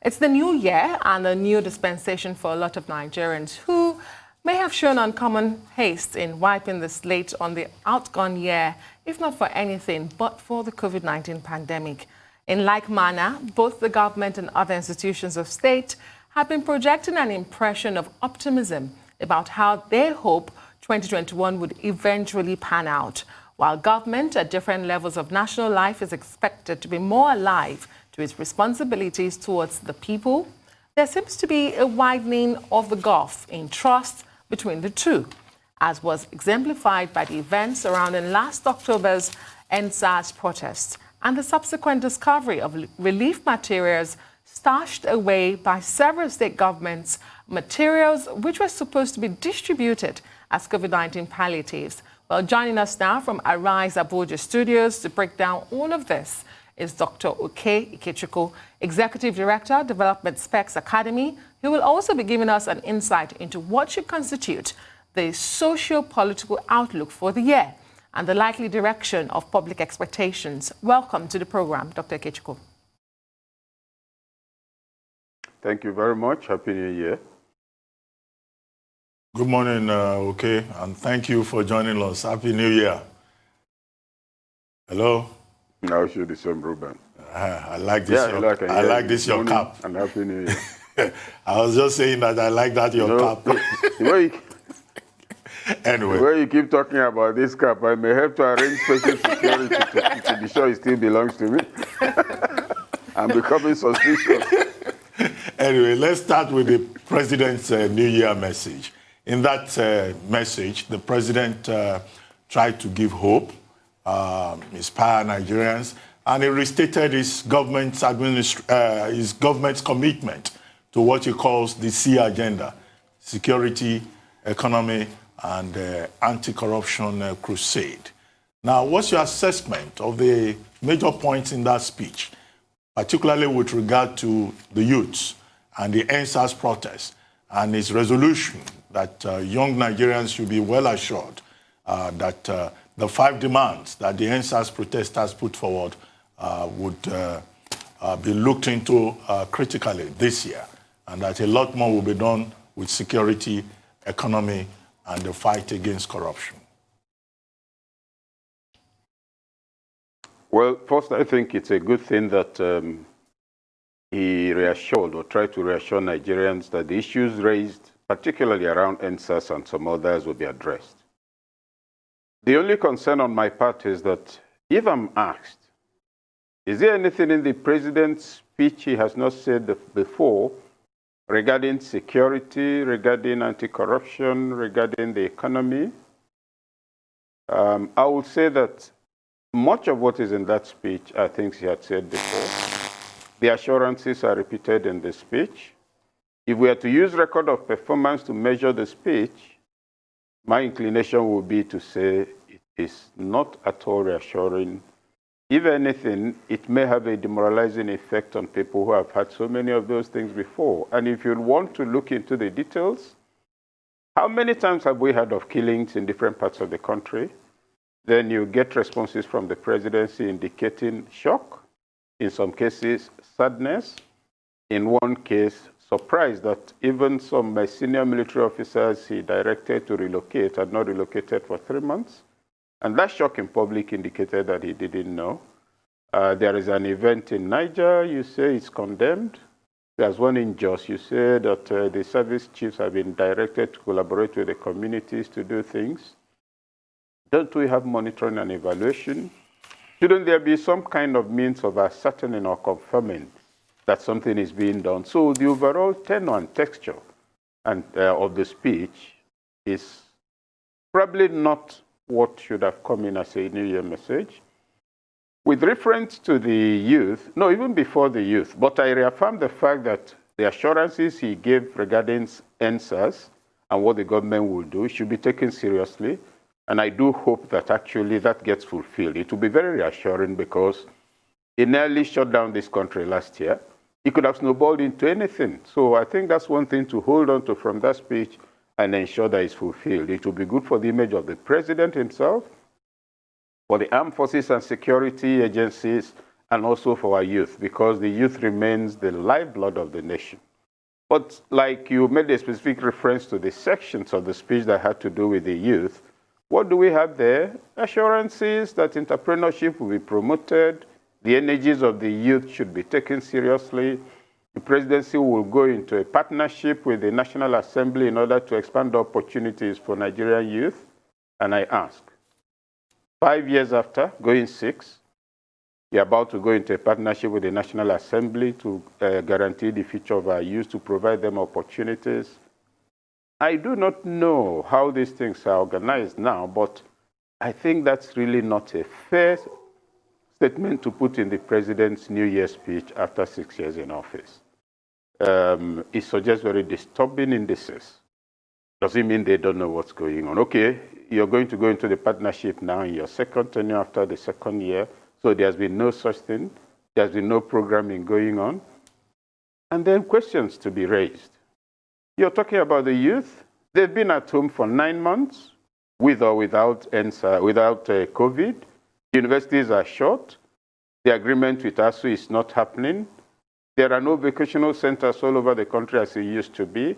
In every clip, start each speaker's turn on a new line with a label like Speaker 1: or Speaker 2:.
Speaker 1: It's the new year and a new dispensation for a lot of Nigerians who may have shown uncommon haste in wiping the slate on the outgone year, if not for anything but for the COVID-19 pandemic. In like manner, both the government and other institutions of state have been projecting an impression of optimism about how they hope 2021 would eventually pan out, while government at different levels of national life is expected to be more alive to its responsibilities towards the people. There seems to be a widening of the gulf in trust between the two, as was exemplified by the events surrounding last October's EndSARS protests and the subsequent discovery of relief materials stashed away by several state governments, materials which were supposed to be distributed as COVID-19 palliatives. Well, joining us now from Arise Abuja Studios to break down all of this is Dr. Okey Ikechukwu, Executive Director, Development Specs Academy, who will also be giving us an insight into what should constitute the socio-political outlook for the year and the likely direction of public expectations. Welcome to the program, Dr. Ikechukwu.
Speaker 2: Thank you very much. Happy New Year.
Speaker 3: Good morning, Okey, and thank you for joining us. Happy New Year. Hello.
Speaker 2: I wish you the same, Ruben.
Speaker 3: I like this. Yeah, I like this your cap.
Speaker 2: And Happy New Year.
Speaker 3: I was just saying that I like that your cap. Anyway,
Speaker 2: where you keep talking about this cap, I may have to arrange special security to be sure it still belongs to me. I'm becoming suspicious.
Speaker 3: Anyway, let's start with the President's New Year message. In that message, the President tried to give hope, inspire Nigerians, and he restated his government's commitment to what he calls the C agenda: security, economy, and anti-corruption crusade. Now, what's your assessment of the major points in that speech, particularly with regard to the youths and the EndSARS protests and his resolution that young Nigerians should be well assured that the 5 demands that the EndSARS protesters put forward would be looked into critically this year, and that a lot more will be done with security, economy, and the fight against corruption?
Speaker 2: Well, first, I think it's a good thing that he reassured or tried to reassure Nigerians that the issues raised, particularly around EndSARS and some others, will be addressed. The only concern on my part is that if I'm asked, is there anything in the president's speech he has not said before regarding security, regarding anti-corruption, regarding the economy? I would say that much of what is in that speech are things he had said before. The assurances are repeated in the speech. If we are to use record of performance to measure the speech, my inclination would be to say it is not at all reassuring. If anything, it may have a demoralizing effect on people who have had so many of those things before. And if you want to look into the details, how many times have we heard of killings in different parts of the country? Then you get responses from the presidency indicating shock, in some cases sadness, in one case surprise that even some senior military officers he directed to relocate had not relocated for 3 months. And that shock in public indicated that he didn't know. There is an event in Niger, you say it's condemned. There's one in Jos, you say that the service chiefs have been directed to collaborate with the communities to do things. Don't we have monitoring and evaluation? Shouldn't there be some kind of means of ascertaining or confirming that something is being done? So the overall tenor and texture of the speech is probably not what should have come in as a New Year message. With reference to the youth, no, even before the youth, but I reaffirm the fact that the assurances he gave regarding EndSARS and what the government will do should be taken seriously. And I do hope that actually that gets fulfilled. It will be very reassuring because it nearly shut down this country last year. It could have snowballed into anything. So I think that's one thing to hold on to from that speech and ensure that it's fulfilled. It will be good for the image of the president himself, for the armed forces and security agencies, and also for our youth, because the youth remains the lifeblood of the nation. But like you made a specific reference to the sections of the speech that had to do with the youth, what do we have there? Assurances that entrepreneurship will be promoted, the energies of the youth should be taken seriously. The presidency will go into a partnership with the National Assembly in order to expand opportunities for Nigerian youth. And I ask, 5 years after, going 6, you're about to go into a partnership with the National Assembly to guarantee the future of our youth, to provide them opportunities. I do not know how these things are organized now, but I think that's really not a fair statement to put in the president's New Year speech after 6 years in office. It suggests very disturbing indices. Does it mean they don't know what's going on? Okay, you're going to go into the partnership now in your second tenure after the second year, so there's been no such thing. There's been no programming going on. And then questions to be raised. You're talking about the youth. They've been at home for 9 months, with or without COVID. Universities are shut. The agreement with ASU is not happening. There are no vocational centers all over the country as it used to be.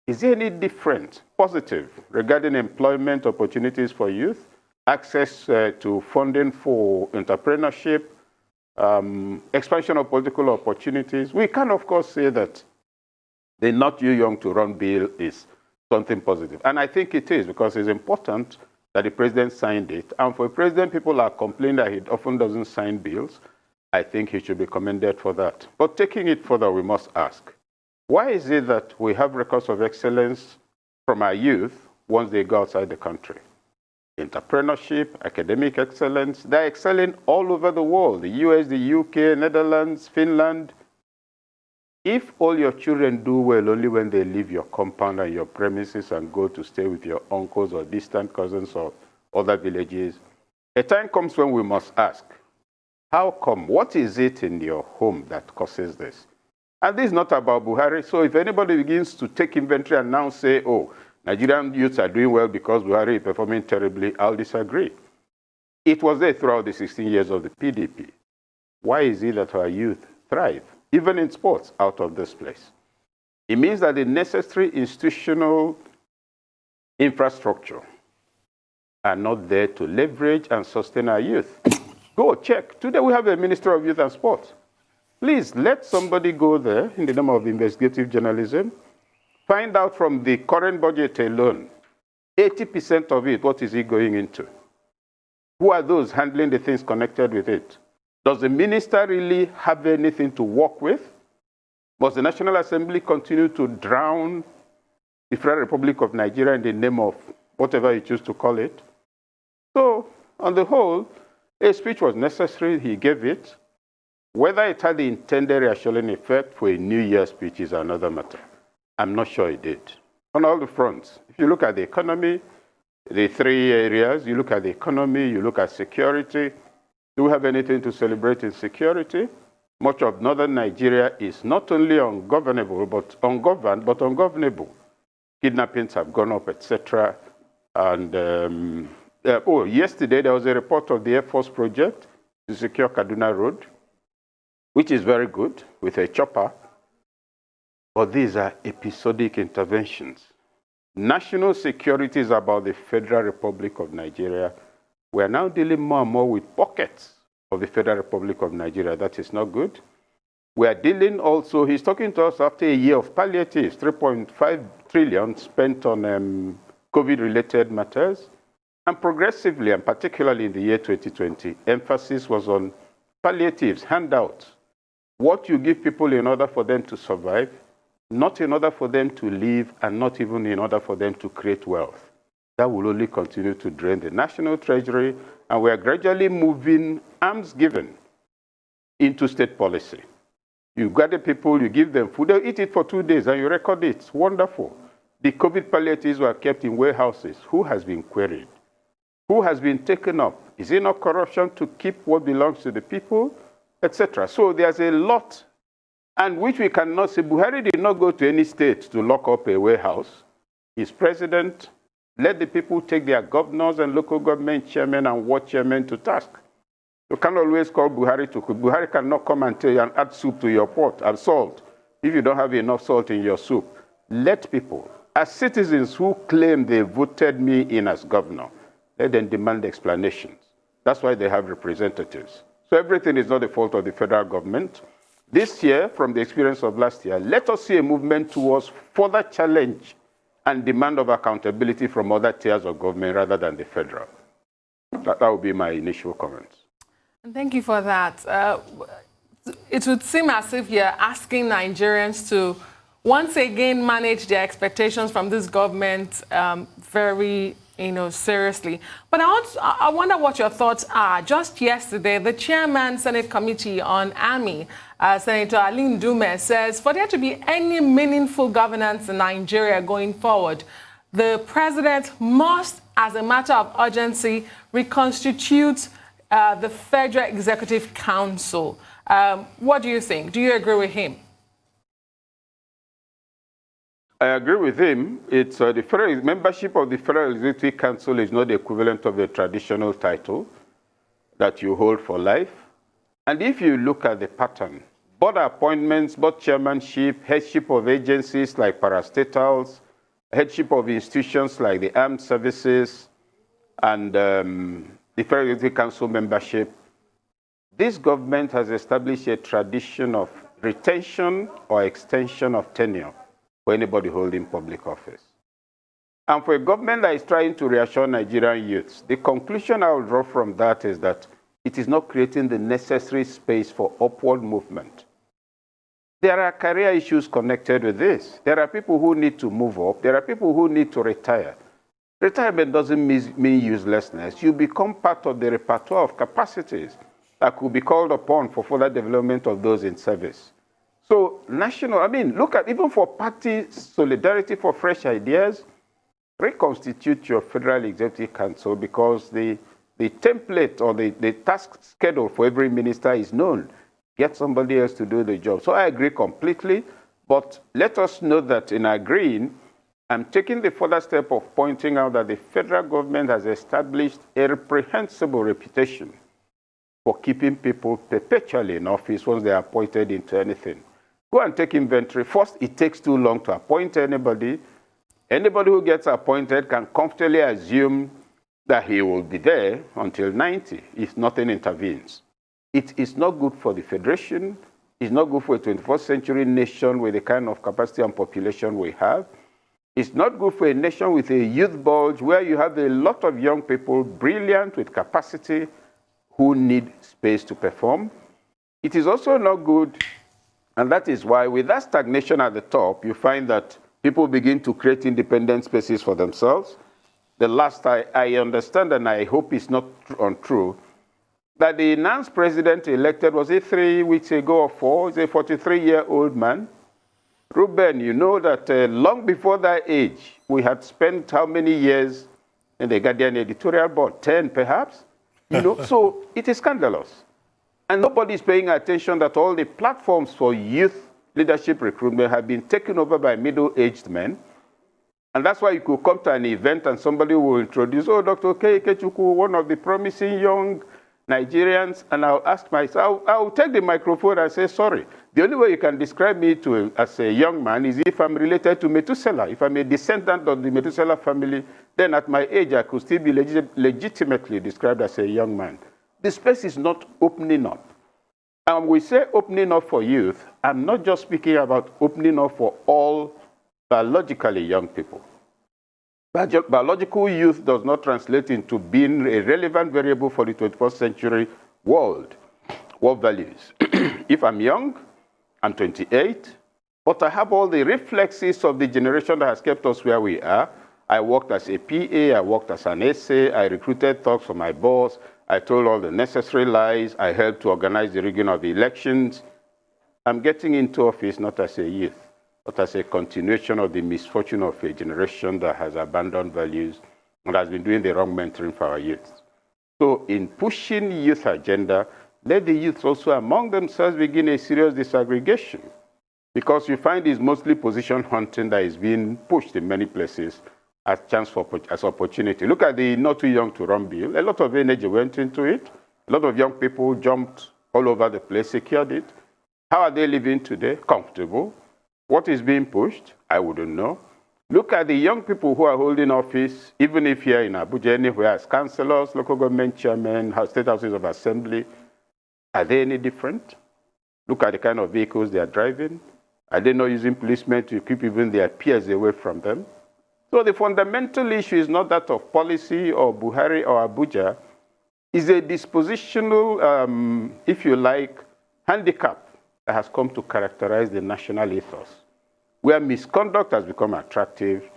Speaker 2: Is there any different, positive, regarding employment opportunities for youth, access to funding for entrepreneurship, expansion of political opportunities? We can, of course, say that the Not You Young to Run bill is something positive. And I think it is, because it's important that the president signed it. And for a president, people are complaining that he often doesn't sign bills. I think he should be commended for that. But taking it further, we must ask, why is it that we have records of excellence from our youth once they go outside the country? Entrepreneurship, academic excellence, they're excelling all over the world, the US, the UK, Netherlands, Finland. If all your children do well only when they leave your compound and your premises and go to stay with your uncles or distant cousins or other villages, a time comes when we must ask, how come? What is it in your home that causes this? And this is not about Buhari. So if anybody begins to take inventory and now say, oh, Nigerian youths are doing well because Buhari is performing terribly, I'll disagree. It was there throughout the 16 years of the PDP. Why is it that our youth thrive, even in sports, out of this place? It means that the necessary institutional infrastructure are not there to leverage and sustain our youth. Go check. Today we have a Minister of Youth and Sport. Please let somebody go there in the name of investigative journalism, find out from the current budget alone, 80% of it, what is it going into? Who are those handling the things connected with it? Does the minister really have anything to work with? Must the National Assembly continue to drown the Federal Republic of Nigeria in the name of whatever you choose to call it? So, on the whole, a speech was necessary, he gave it. Whether it had the intended reassuring effect for a New Year speech is another matter. I'm not sure it did. On all the fronts, if you look at the economy, the 3 areas, you look at the economy, you look at security. Do we have anything to celebrate in security? Much of northern Nigeria is not only ungovernable, but ungoverned, but ungovernable. Kidnappings have gone up, etc. And yesterday there was a report of the Air Force project to secure Kaduna Road, which is very good, with a chopper. But these are episodic interventions. National security is about the Federal Republic of Nigeria. We are now dealing more and more with pockets of the Federal Republic of Nigeria. That is not good. We are dealing also, he's talking to us after a year of palliatives, 3.5 trillion spent on COVID-related matters. And progressively, and particularly in the year 2020, emphasis was on palliatives, handouts. What you give people in order for them to survive, not in order for them to live, and not even in order for them to create wealth. That will only continue to drain the national treasury, and we are gradually moving arms given into state policy. You gather people, you give them food, they'll eat it for 2 days, and you record it. It's wonderful. The COVID palliatives were kept in warehouses. Who has been queried? Who has been taken up? Is it not corruption to keep what belongs to the people, etc.? So there's a lot, and which we cannot say. Buhari did not go to any state to lock up a warehouse. He's president. Let the people take their governors and local government chairmen and ward chairmen to task. You can't always call Buhari to cook. Buhari cannot come and tell you and add soup to your pot and salt if you don't have enough salt in your soup. Let people, as citizens who claim they voted me in as governor, let them demand explanations. That's why they have representatives. So everything is not the fault of the federal government. This year, from the experience of last year, let us see a movement towards further challenge and demand of accountability from other tiers of government rather than the federal. That would be my initial comments.
Speaker 1: And thank you for that. It would seem as if you're asking Nigerians to once again manage their expectations from this government very seriously. But I wonder what your thoughts are. Just yesterday, the chairman, Senate Committee on Army, Senator Aline Dume, says for there to be any meaningful governance in Nigeria going forward, the president must, as a matter of urgency, reconstitute the Federal Executive Council. What do you think? Do you agree with him?
Speaker 2: I agree with him. It's the federal membership of the Federal Executive Council is not the equivalent of a traditional title that you hold for life. And if you look at the pattern, board appointments, board chairmanship, headship of agencies like parastatals, headship of institutions like the armed services, and the Federal Executive Council membership, this government has established a tradition of retention or extension of tenure for anybody holding public office. And for a government that is trying to reassure Nigerian youths, the conclusion I will draw from that is that it is not creating the necessary space for upward movement. There are career issues connected with this. There are people who need to move up. There are people who need to retire. Retirement doesn't mean uselessness. You become part of the repertoire of capacities that could be called upon for further development of those in service. So look at, even for party solidarity for fresh ideas, reconstitute your Federal Executive Council because the template or the task schedule for every minister is known. Get somebody else to do the job. So I agree completely, but let us know that in agreeing, I'm taking the further step of pointing out that the federal government has established a reprehensible reputation for keeping people perpetually in office once they are appointed into anything. Go and take inventory. First, it takes too long to appoint anybody. Anybody who gets appointed can comfortably assume that he will be there until 90 if nothing intervenes. It is not good for the federation. It's not good for a 21st century nation with the kind of capacity and population we have. It's not good for a nation with a youth bulge where you have a lot of young people, brilliant with capacity, who need space to perform. It is also not good, and that is why with that stagnation at the top, you find that people begin to create independent spaces for themselves. The last I understand, and I hope it's not untrue, that the announced president elected, was it 3 weeks ago or 4? He's a 43-year-old man. Ruben, you know that long before that age, we had spent how many years in the Guardian editorial board? 10, perhaps? So it is scandalous. And nobody is paying attention that all the platforms for youth leadership recruitment have been taken over by middle-aged men. And that's why you could come to an event and somebody will introduce, oh, Dr. Okey Ikechukwu, one of the promising young Nigerians, and I'll ask myself, I'll take the microphone and say, sorry, the only way you can describe me as a young man is if I'm related to Methuselah. If I'm a descendant of the Methuselah family, then at my age, I could still be legitimately described as a young man. The space is not opening up. And we say opening up for youth, I'm not just speaking about opening up for all biologically young people. Biological youth does not translate into being a relevant variable for the 21st century world. What values? If I'm young, I'm 28, but I have all the reflexes of the generation that has kept us where we are. I worked as a PA, I worked as an essay, I recruited thugs for my boss, I told all the necessary lies, I helped to organize the rigging of the elections. I'm getting into office not as a youth, but as a continuation of the misfortune of a generation that has abandoned values and has been doing the wrong mentoring for our youth. So in pushing youth agenda, let the youth also among themselves begin a serious disaggregation, because you find it's mostly position hunting that is being pushed in many places as opportunity. Look at the not too young to run bill. A lot of energy went into it. A lot of young people jumped all over the place, secured it. How are they living today? Comfortable. What is being pushed? I wouldn't know. Look at the young people who are holding office, even if here in Abuja, anywhere, as councillors, local government chairmen, state houses of assembly. Are they any different? Look at the kind of vehicles they are driving. Are they not using policemen to keep even their peers away from them? So the fundamental issue is not that of policy or Buhari or Abuja. It's a dispositional, if you like, handicap that has come to characterize the national ethos, where misconduct has become attractive,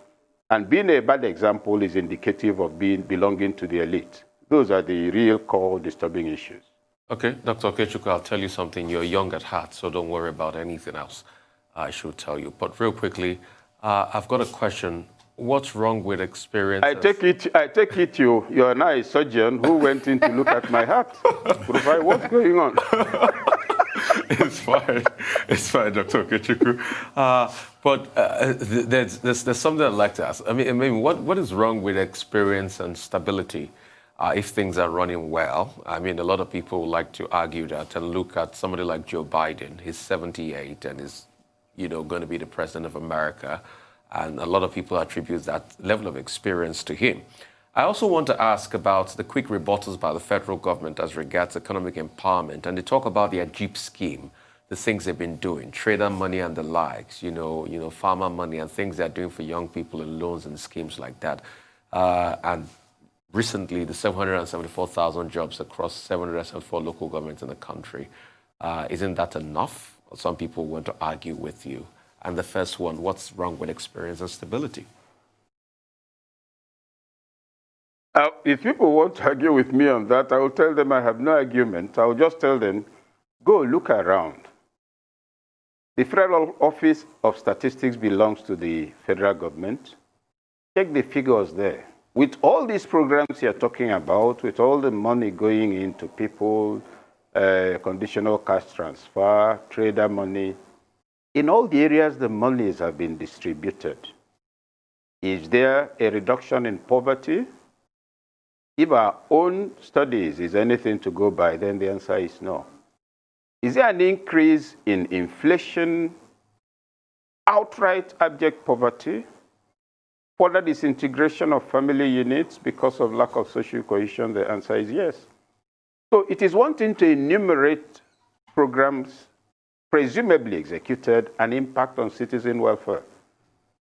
Speaker 2: and being a bad example is indicative of belonging to the elite. Those are the real core disturbing issues.
Speaker 4: Okay, Dr. Okechukwu, I'll tell you something. You're young at heart, so don't worry about anything else, I should tell you. But real quickly, I've got a question. What's wrong with experience?
Speaker 2: I take it you're now a surgeon who went in to look at my heart. What's going on?
Speaker 4: It's fine, Dr. Okechukwu. But there's something I'd like to ask. I mean, what is wrong with experience and stability if things are running well? I mean, a lot of people like to argue that and look at somebody like Joe Biden. He's 78 and is, going to be the president of America. And a lot of people attribute that level of experience to him. I also want to ask about the quick rebuttals by the federal government as regards economic empowerment. And they talk about their Jeep scheme, the things they've been doing, trader money and the likes, farmer money and things they're doing for young people and loans and schemes like that. And recently, the 774,000 jobs across 774 local governments in the country. Isn't that enough? Some people want to argue with you. And the first one, what's wrong with experience and stability?
Speaker 2: If people want to argue with me on that, I will tell them I have no argument. I will just tell them, go look around. The Federal Office of Statistics belongs to the federal government. Check the figures there. With all these programs you're talking about, with all the money going into people, conditional cash transfer, trader money, in all the areas the monies have been distributed, is there a reduction in poverty? If our own studies is anything to go by, then the answer is no. Is there an increase in inflation, outright abject poverty, further disintegration of family units because of lack of social cohesion? The answer is yes. So it is one thing to enumerate programs presumably executed and impact on citizen welfare.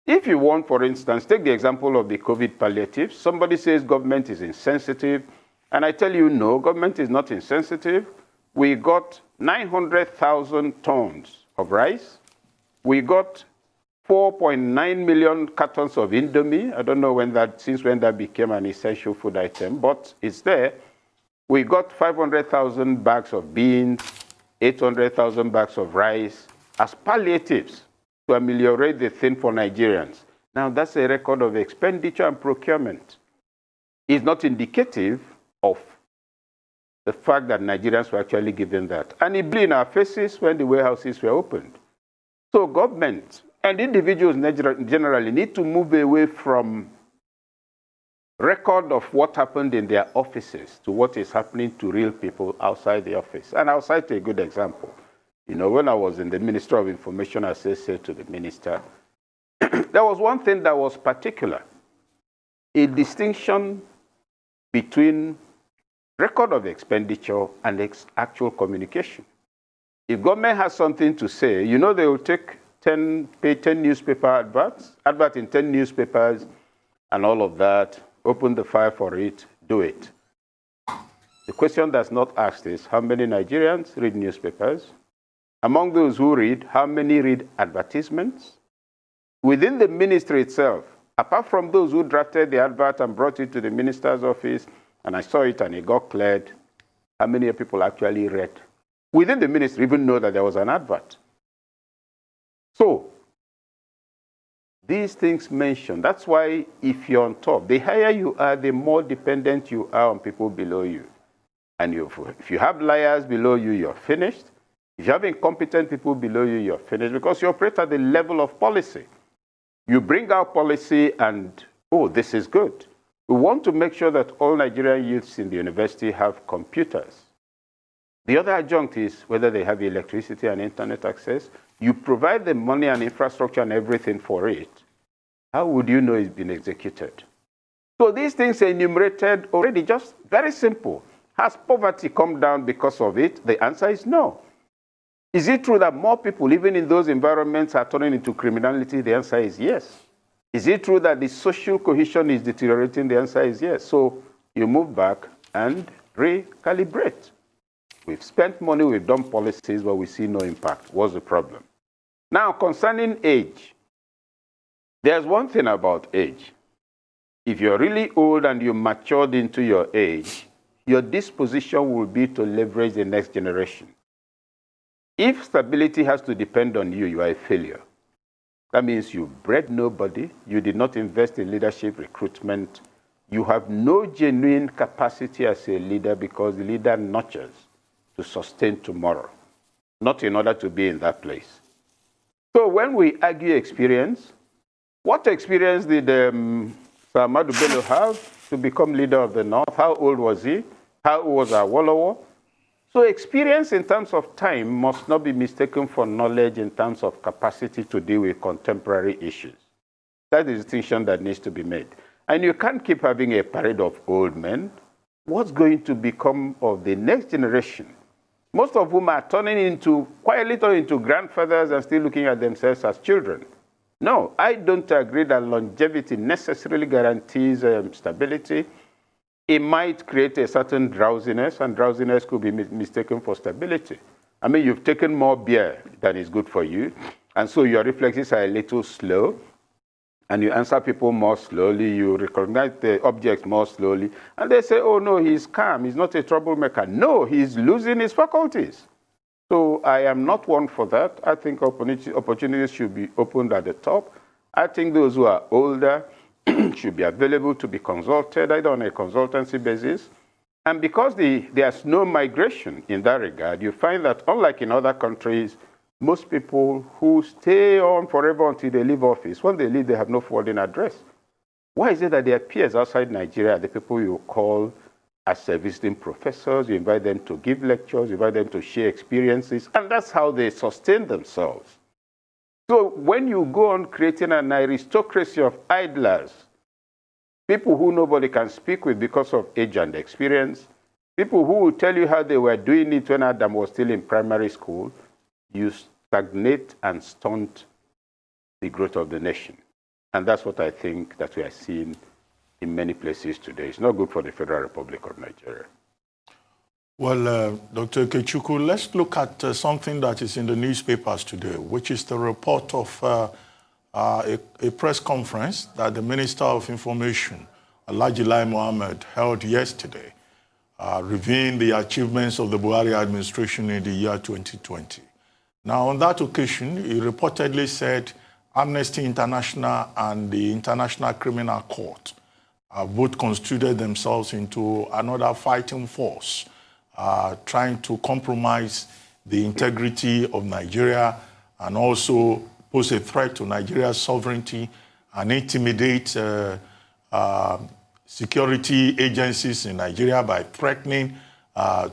Speaker 2: If you want, for instance, take the example of the COVID palliatives. Somebody says government is insensitive, and I tell you, no, government is not insensitive. We got 900,000 tons of rice. We got 4.9 million cartons of Indomie. I don't know since when that became an essential food item, but it's there. We got 500,000 bags of beans, 800,000 bags of rice as palliatives to ameliorate the thing for Nigerians. Now, that's a record of expenditure and procurement. It's not indicative of the fact that Nigerians were actually given that. And it blew in our faces when the warehouses were opened. So government and individuals generally need to move away from record of what happened in their offices to what is happening to real people outside the office. And I'll cite a good example. When I was in the Ministry of Information, I said to the minister, there was one thing that was particular, a distinction between record of expenditure and actual communication. If government has something to say, they will pay 10 newspaper advert in 10 newspapers and all of that, open the file for it, do it. The question that's not asked is, how many Nigerians read newspapers? Among those who read, how many read advertisements? Within the ministry itself, apart from those who drafted the advert and brought it to the minister's office, and I saw it and it got cleared, how many people actually read? Within the ministry even know that there was an advert. So, these things mentioned, that's why if you're on top, the higher you are, the more dependent you are on people below you. And if you have liars below you, you're finished. If you have incompetent people below you, you're finished because you operate at the level of policy. You bring out policy and, oh, this is good. We want to make sure that all Nigerian youths in the university have computers. The other adjunct is whether they have electricity and internet access. You provide the money and infrastructure and everything for it. How would you know it's been executed? So these things are enumerated already, just very simple. Has poverty come down because of it? The answer is no. Is it true that more people, even in those environments, are turning into criminality? The answer is yes. Is it true that the social cohesion is deteriorating? The answer is yes. So you move back and recalibrate. We've spent money, we've done policies, but we see no impact. What's the problem? Now, concerning age, there's one thing about age. If you're really old and you matured into your age, your disposition will be to leverage the next generation. If stability has to depend on you, you are a failure. That means you bred nobody, you did not invest in leadership recruitment, you have no genuine capacity as a leader because the leader nurtures to sustain tomorrow, not in order to be in that place. So when we argue experience, what experience did Sir Ahmadu Bello have to become leader of the North? How old was he? How old was Awolowo? So experience in terms of time must not be mistaken for knowledge in terms of capacity to deal with contemporary issues. That's the distinction that needs to be made. And you can't keep having a parade of old men. What's going to become of the next generation? Most of whom are turning into, quite a little into grandfathers and still looking at themselves as children. No, I don't agree that longevity necessarily guarantees stability. It might create a certain drowsiness, and drowsiness could be mistaken for stability. I mean, you've taken more beer than is good for you, and so your reflexes are a little slow, and you answer people more slowly, you recognize the objects more slowly, and they say, oh no, he's calm, he's not a troublemaker. No, he's losing his faculties. So I am not one for that. I think opportunities should be opened at the top. I think those who are older should be available to be consulted, either on a consultancy basis. And because there's no migration in that regard, you find that unlike in other countries, most people who stay on forever until they leave office, when they leave, they have no forwarding address. Why is it that their peers outside Nigeria are the people you call as visiting professors, you invite them to give lectures, you invite them to share experiences, and that's how they sustain themselves. So when you go on creating an aristocracy of idlers, people who nobody can speak with because of age and experience, people who will tell you how they were doing it when Adam was still in primary school, you stagnate and stunt the growth of the nation. And that's what I think that we are seeing in many places today. It's not good for the Federal Republic of Nigeria.
Speaker 3: Well, Dr. Ikechukwu, let's look at something that is in the newspapers today, which is the report of a press conference that the Minister of Information, Alhaji Lai Mohammed, held yesterday, reviewing the achievements of the Buhari administration in the year 2020. Now, on that occasion, he reportedly said Amnesty International and the International Criminal Court both constituted themselves into another fighting force, trying to compromise the integrity of Nigeria and also pose a threat to Nigeria's sovereignty and intimidate security agencies in Nigeria by threatening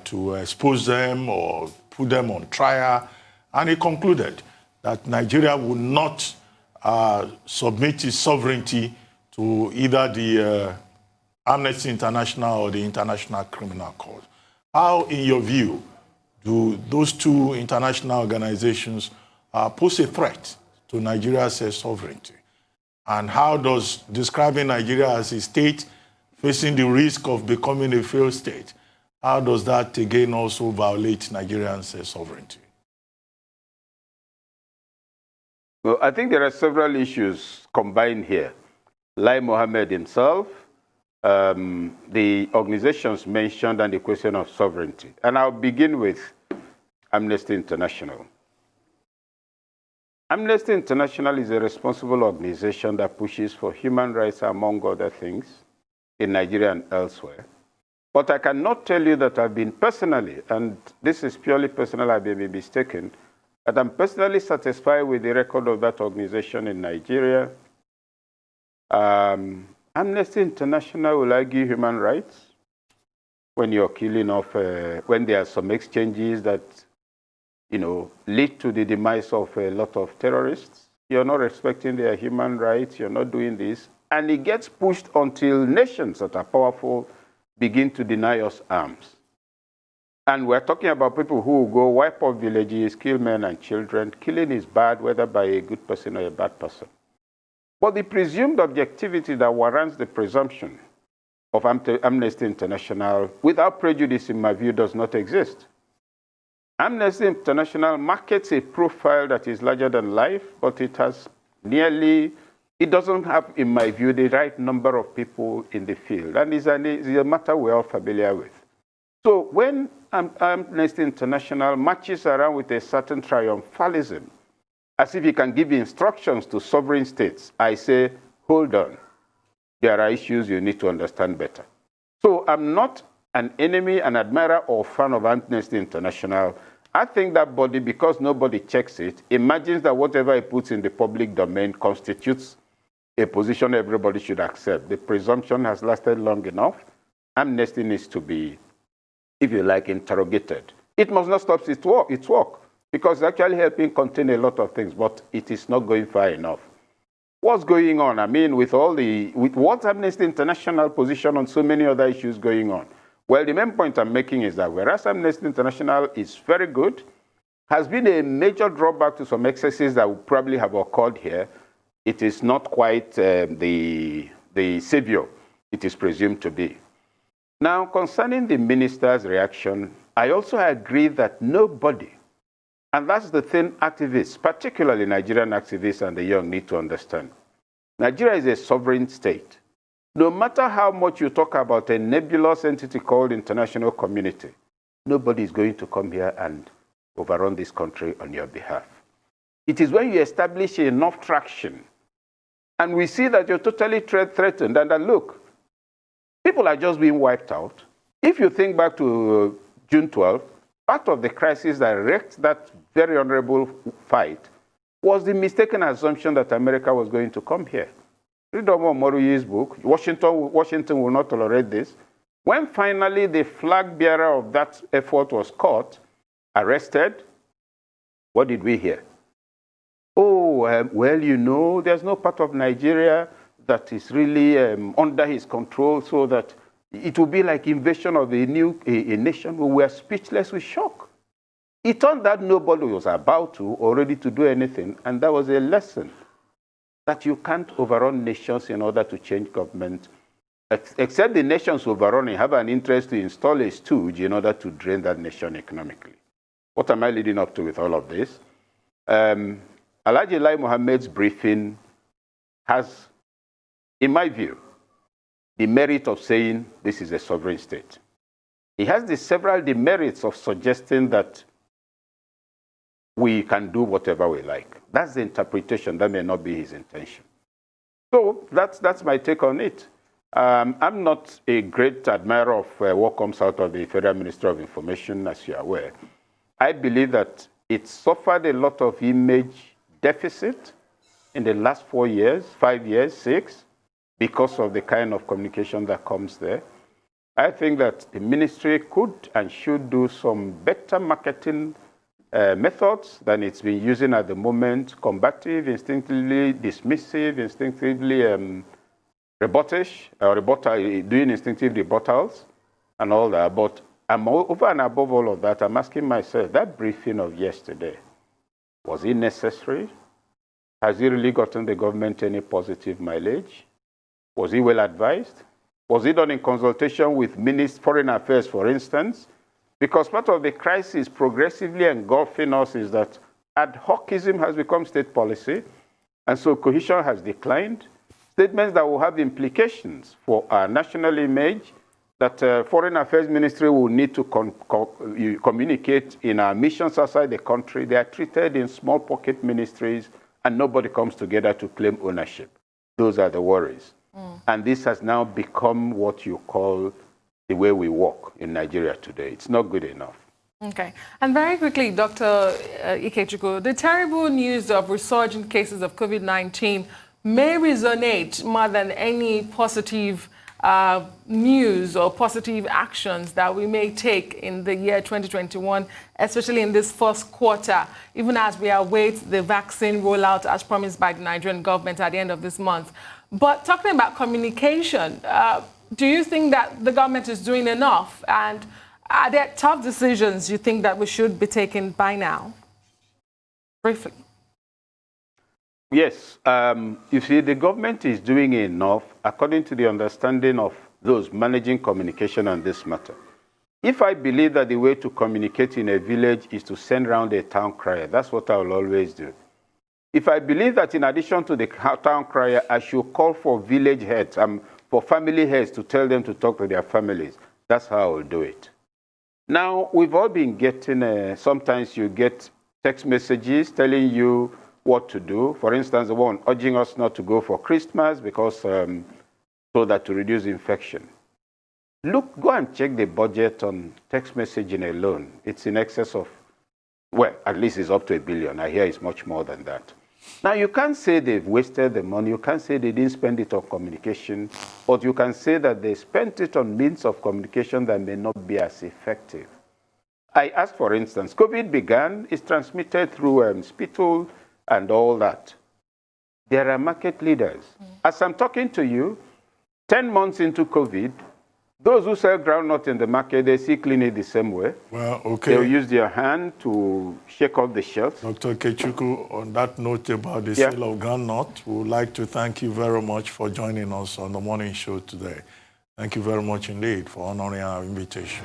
Speaker 3: to expose them or put them on trial. And he concluded that Nigeria would not submit its sovereignty to either the Amnesty International or the International Criminal Court. How, in your view, do those two international organizations pose a threat to Nigeria's sovereignty? And how does describing Nigeria as a state facing the risk of becoming a failed state, how does that again also violate Nigerians' sovereignty?
Speaker 2: Well, I think there are several issues combined here. Lai Mohammed himself, the organizations mentioned, and the question of sovereignty. And I'll begin with Amnesty International. Amnesty International is a responsible organization that pushes for human rights, among other things, in Nigeria and elsewhere. But I cannot tell you that I've been personally, and this is purely personal, I may be mistaken, that I'm personally satisfied with the record of that organization in Nigeria. Amnesty International will argue human rights. when you're killing off, when there are some exchanges that, lead to the demise of a lot of terrorists. You're not respecting their human rights. You're not doing this. And it gets pushed until nations that are powerful begin to deny us arms. And we're talking about people who go wipe off villages, kill men and children. Killing is bad, whether by a good person or a bad person. But the presumed objectivity that warrants the presumption of Amnesty International, without prejudice, in my view, does not exist. Amnesty International markets a profile that is larger than life, but it doesn't have, in my view, the right number of people in the field. And it's a matter we're all familiar with. So when Amnesty International marches around with a certain triumphalism, as if it can give instructions to sovereign states, I say, hold on. There are issues you need to understand better. So I'm not an enemy, an admirer, or fan of Amnesty International. I think that body, because nobody checks it, imagines that whatever it puts in the public domain constitutes a position everybody should accept. The presumption has lasted long enough. Amnesty needs to be, if you like, interrogated. It must not stop its work, because it's actually helping contain a lot of things, but it is not going far enough. What's going on? I mean, with what's Amnesty International position on so many other issues going on? Well, the main point I'm making is that whereas Amnesty International is very good, has been a major drawback to some excesses that would probably have occurred here, it is not quite the savior it is presumed to be. Now, concerning the minister's reaction, I also agree that nobody, and that's the thing activists, particularly Nigerian activists and the young, need to understand. Nigeria is a sovereign state. No matter how much you talk about a nebulous entity called international community, nobody is going to come here and overrun this country on your behalf. It is when you establish enough traction, and we see that you're totally threatened, and then look, people are just being wiped out. If you think back to June 12th, part of the crisis that wrecked that very honorable fight was the mistaken assumption that America was going to come here. Read Omo Moruyi's book, Washington will not tolerate this. When finally the flag bearer of that effort was caught, arrested, what did we hear? Oh, well, there's no part of Nigeria that is really under his control, so that it will be like invasion of a nation. We were speechless with shock. It turned out nobody was about to or ready to do anything, and that was a lesson that you can't overrun nations in order to change government, except the nations overrunning have an interest to install a stooge in order to drain that nation economically. What am I leading up to with all of this? Alhaji Lai Mohammed's briefing has, in my view, the merit of saying this is a sovereign state. He has the several demerits of suggesting that we can do whatever we like. That's the interpretation. That may not be his intention. So that's my take on it. I'm not a great admirer of what comes out of the Federal Ministry of Information, as you are aware. I believe that it suffered a lot of image deficit in the last 4 years, 5 years, 6, because of the kind of communication that comes there. I think that the ministry could and should do some better marketing methods than it's been using at the moment: combative, instinctively dismissive, instinctively doing instinctive rebuttals and all that. But over and above all of that, I'm asking myself, that briefing of yesterday, was it necessary? Has it really gotten the government any positive mileage? Was it well advised? Was it done in consultation with Foreign Affairs, for instance? Because part of the crisis progressively engulfing us is that ad hocism has become state policy, and so cohesion has declined. Statements that will have implications for our national image, that Foreign Affairs Ministry will need to communicate in our missions outside the country. They are treated in small pocket ministries, and nobody comes together to claim ownership. Those are the worries. And this has now become what you call the way we work in Nigeria today. It's not good enough.
Speaker 1: Okay. And very quickly, Dr. Ikechukwu, the terrible news of resurgent cases of COVID-19 may resonate more than any positive news or positive actions that we may take in the year 2021, especially in this first quarter, even as we await the vaccine rollout as promised by the Nigerian government at the end of this month. But talking about communication, do you think that the government is doing enough? And are there tough decisions you think that we should be taking by now? Briefly.
Speaker 2: Yes. You see, the government is doing enough according to the understanding of those managing communication on this matter. If I believe that the way to communicate in a village is to send around a town crier, that's what I will always do. If I believe that in addition to the town crier, I should call for village heads, for family heads to tell them to talk to their families, that's how I will do it. Now, we've all been getting, sometimes you get text messages telling you what to do. For instance, the one urging us not to go for Christmas because so that to reduce infection. Look, go and check the budget on text messaging alone. It's in excess of, well, at least it's up to $1 billion. I hear it's much more than that. Now, you can't say they've wasted the money. You can't say they didn't spend it on communication, but you can say that they spent it on means of communication that may not be as effective. I ask, for instance, COVID began, it's transmitted through spittle and all that. There are market leaders. As I'm talking to you, 10 months into COVID, those who sell groundnut in the market, they see clean it the same way.
Speaker 3: Well, okay.
Speaker 2: They'll use their hand to shake off the shells.
Speaker 3: Dr. Ikechukwu, on that note about the sale of groundnut, we would like to thank you very much for joining us on the morning show today. Thank you very much indeed for honoring our invitation.